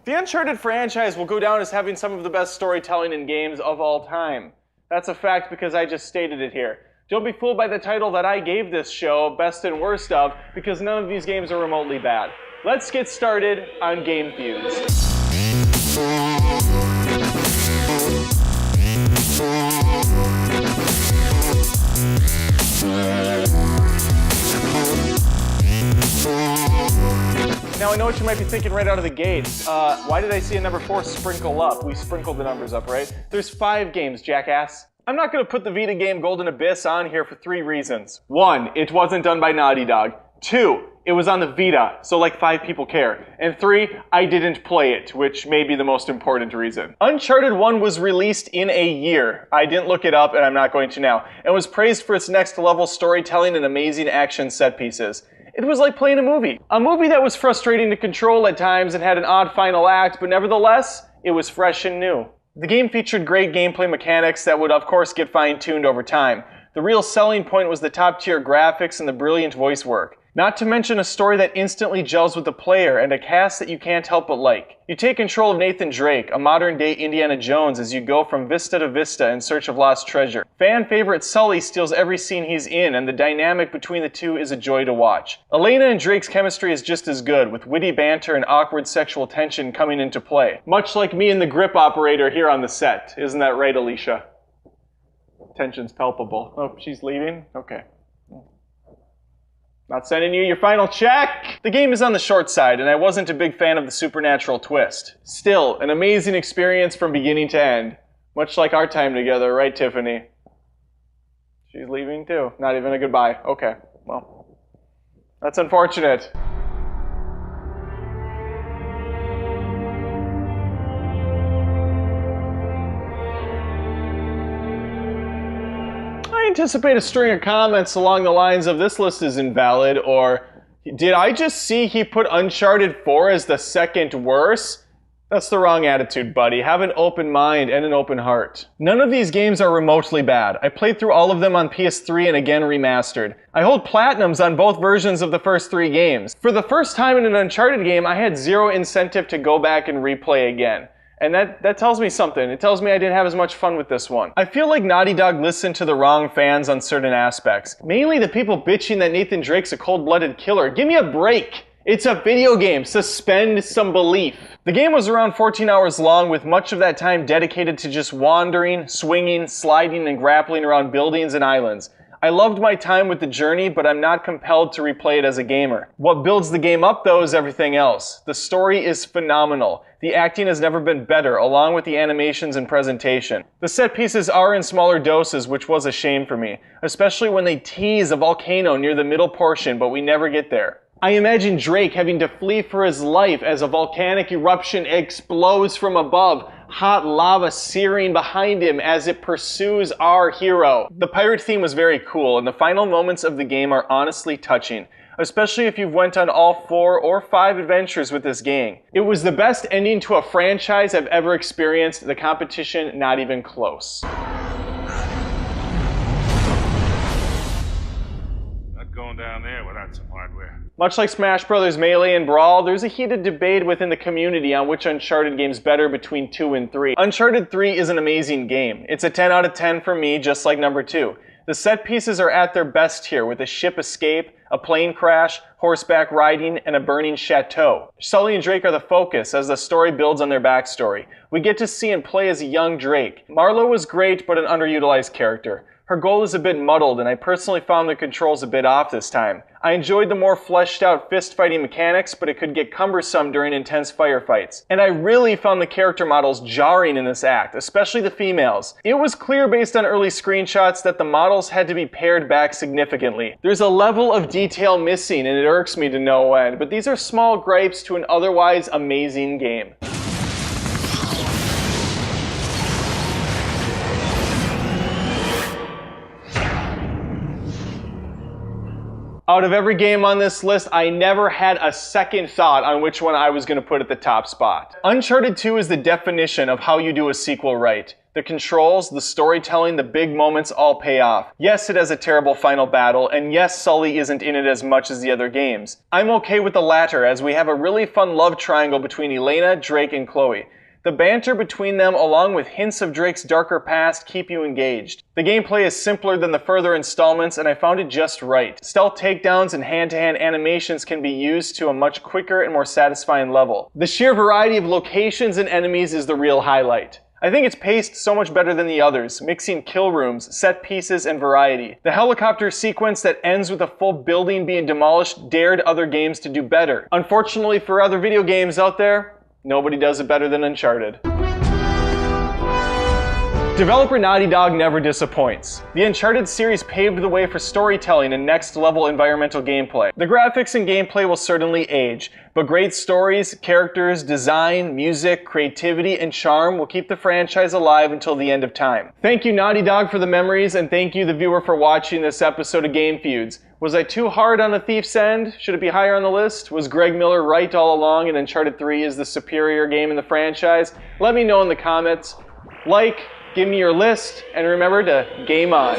The Uncharted franchise will go down as having some of the best storytelling in games of all time. That's a fact because I just stated it here. Don't be fooled by the title that I gave this show, Best and Worst of, because none of these games are remotely bad. Let's get started on Game Feuds. Now I know what you might be thinking right out of the gate. Why did I see a number 4 sprinkle up? We sprinkled the numbers up, right? There's 5 games, jackass. I'm not gonna put the Vita game Golden Abyss on here for 3 reasons. 1, it wasn't done by Naughty Dog. 2, it was on the Vita, so like 5 people care. And 3, I didn't play it, which may be the most important reason. Uncharted 1 was released in a year. I didn't look it up, and I'm not going to now. And was praised for its next level storytelling and amazing action set pieces. It was like playing a movie. A movie that was frustrating to control at times and had an odd final act, but nevertheless, it was fresh and new. The game featured great gameplay mechanics that would of course get fine-tuned over time. The real selling point was the top-tier graphics and the brilliant voice work. Not to mention a story that instantly gels with the player and a cast that you can't help but like. You take control of Nathan Drake, a modern-day Indiana Jones, as you go from vista to vista in search of lost treasure. Fan favorite Sully steals every scene he's in, and the dynamic between the two is a joy to watch. Elena and Drake's chemistry is just as good, with witty banter and awkward sexual tension coming into play. Much like me and the grip operator here on the set. Isn't that right, Alicia? Tension's palpable. Oh, she's leaving? Okay. Not sending you your final check! The game is on the short side, and I wasn't a big fan of the supernatural twist. Still, an amazing experience from beginning to end. Much like our time together, right, Tiffany? She's leaving too. Not even a goodbye. Okay, well, that's unfortunate. I anticipate a string of comments along the lines of this list is invalid, or did I just see he put Uncharted 4 as the second worst? That's the wrong attitude, buddy. Have an open mind and an open heart. None of these games are remotely bad. I played through all of them on PS3 and again remastered. I hold platinums on both versions of the first 3 games. For the first time in an Uncharted game, I had zero incentive to go back and replay again. And that tells me something. It tells me I didn't have as much fun with this one. I feel like Naughty Dog listened to the wrong fans on certain aspects. Mainly the people bitching that Nathan Drake's a cold-blooded killer. Give me a break! It's a video game. Suspend some belief. The game was around 14 hours long, with much of that time dedicated to just wandering, swinging, sliding, and grappling around buildings and islands. I loved my time with the journey, but I'm not compelled to replay it as a gamer. What builds the game up, though, is everything else. The story is phenomenal. The acting has never been better, along with the animations and presentation. The set pieces are in smaller doses, which was a shame for me, especially when they tease a volcano near the middle portion, but we never get there. I imagine Drake having to flee for his life as a volcanic eruption explodes from above, hot lava searing behind him as it pursues our hero. The pirate theme was very cool, and the final moments of the game are honestly touching, especially if you've went on all 4 or 5 adventures with this gang. It was the best ending to a franchise I've ever experienced, the competition not even close. Not going down there without some hardware. Much like Smash Bros. Melee and Brawl, there's a heated debate within the community on which Uncharted game's better between 2 and 3. Uncharted 3 is an amazing game. It's a 10 out of 10 for me, just like number 2. The set pieces are at their best here, with a ship escape, a plane crash, horseback riding, and a burning chateau. Sully and Drake are the focus as the story builds on their backstory. We get to see and play as a young Drake. Marlo was great, but an underutilized character. Her goal is a bit muddled, and I personally found the controls a bit off this time. I enjoyed the more fleshed out fist fighting mechanics, but it could get cumbersome during intense firefights. And I really found the character models jarring in this act, especially the females. It was clear based on early screenshots that the models had to be pared back significantly. There's a level of detail missing, and it irks me to no end, but these are small gripes to an otherwise amazing game. Out of every game on this list, I never had a second thought on which one I was going to put at the top spot. Uncharted 2 is the definition of how you do a sequel right. The controls, the storytelling, the big moments all pay off. Yes, it has a terrible final battle, and yes, Sully isn't in it as much as the other games. I'm okay with the latter, as we have a really fun love triangle between Elena, Drake, and Chloe. The banter between them, along with hints of Drake's darker past, keep you engaged. The gameplay is simpler than the further installments, and I found it just right. Stealth takedowns and hand-to-hand animations can be used to a much quicker and more satisfying level. The sheer variety of locations and enemies is the real highlight. I think it's paced so much better than the others, mixing kill rooms, set pieces, and variety. The helicopter sequence that ends with a full building being demolished dared other games to do better. Unfortunately for other video games out there, nobody does it better than Uncharted. Developer Naughty Dog never disappoints. The Uncharted series paved the way for storytelling and next-level environmental gameplay. The graphics and gameplay will certainly age, but great stories, characters, design, music, creativity, and charm will keep the franchise alive until the end of time. Thank you, Naughty Dog, for the memories, and thank you, the viewer, for watching this episode of Game Feuds. Was I too hard on A Thief's End? Should it be higher on the list? Was Greg Miller right all along and Uncharted 3 is the superior game in the franchise? Let me know in the comments. Like, give me your list, and remember to game on.